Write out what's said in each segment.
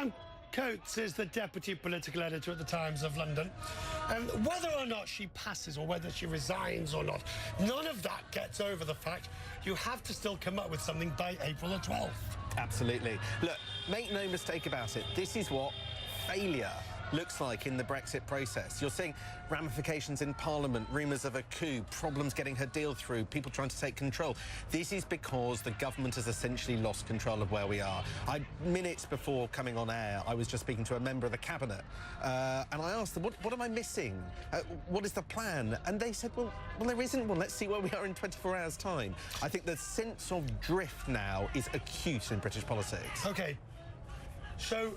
Graham Coates is the deputy political editor at the Times of London. And whether or not she passes or whether she resigns or not, none of that gets over the fact you have to still come up with something by April the 12th. Absolutely. Look, make no mistake about it. This is what failure looks like in the Brexit process. You're seeing ramifications in Parliament, rumours of a coup, problems getting her deal through, people trying to take control. This is because the government has essentially lost control of where we are. Minutes before coming on air, I was just speaking to a member of the Cabinet, and I asked them, what am I missing? What is the plan? And they said, well, there isn't one. Let's see where we are in 24 hours' time. I think the sense of drift now is acute in British politics. OK, so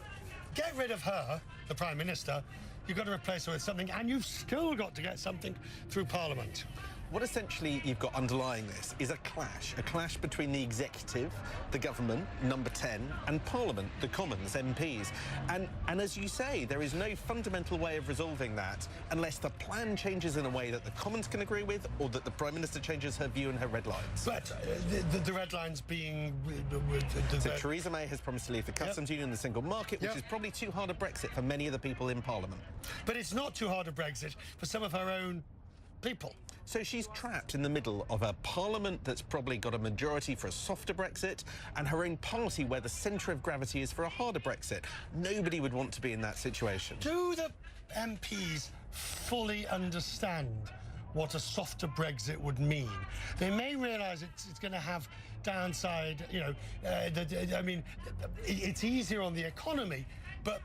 get rid of her, the Prime Minister, you've got to replace her with something, and you've still got to get something through Parliament. What essentially you've got underlying this is a clash between the executive, the government, number 10, and Parliament, the Commons, MPs. And as you say, there is no fundamental way of resolving that unless the plan changes in a way that the Commons can agree with or that the Prime Minister changes her view and her red lines. But the red lines being... So Theresa May has promised to leave the customs union and the single market, which is probably too hard a Brexit for many of the people in Parliament. But it's not too hard a Brexit for some of her own people. So she's trapped in the middle of a parliament that's probably got a majority for a softer Brexit and her own party where the centre of gravity is for a harder Brexit. Nobody would want to be in that situation. Do the MPs fully understand what a softer Brexit would mean? They may realise it's going to have downside, you know, I mean, it's easier on the economy, but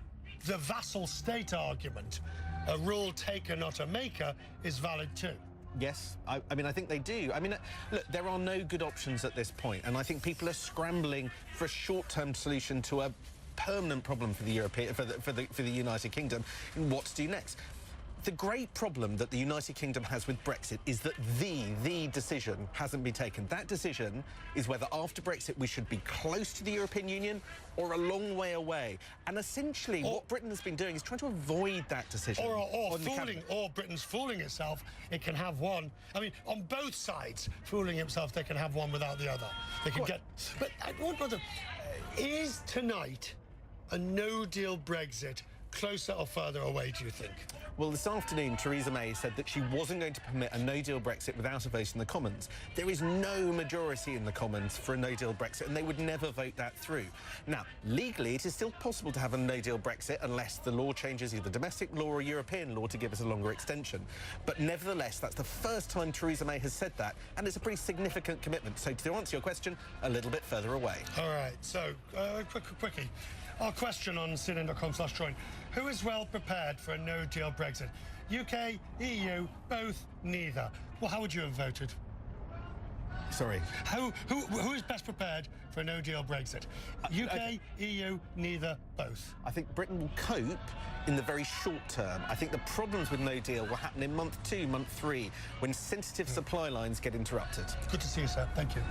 the vassal state argument, a rule taker, not a maker, is valid too. Yes, I mean, I think they do. I mean, look, there are no good options at this point, and I think people are scrambling for a short-term solution to a permanent problem for the for the United Kingdom. What to do next? The great problem that the United Kingdom has with Brexit is that the decision hasn't been taken. That decision is whether after Brexit we should be close to the European Union or a long way away. And essentially what Britain has been doing is trying to avoid that decision. Or Britain's fooling itself. It can have one. I mean, on both sides, fooling itself, they can have one without the other. They can get... But I wonder, is tonight a no-deal Brexit closer or further away, do you think? Well, this afternoon, Theresa May said that she wasn't going to permit a no-deal Brexit without a vote in the Commons. There is no majority in the Commons for a no-deal Brexit, and they would never vote that through. Now, legally, it is still possible to have a no-deal Brexit unless the law changes either domestic law or European law to give us a longer extension. But nevertheless, that's the first time Theresa May has said that, and it's a pretty significant commitment. So to answer your question, a little bit further away. All right, so, quickie. Our question on CNN.com/join. Who is well prepared for a no-deal Brexit? UK, EU, both, neither. Well, how would you have voted? Sorry? Who is best prepared for a no-deal Brexit? UK, EU, neither, both. I think Britain will cope in the very short term. I think the problems with no deal will happen in month 2, month 3, when sensitive supply lines get interrupted. Good to see you, sir. Thank you.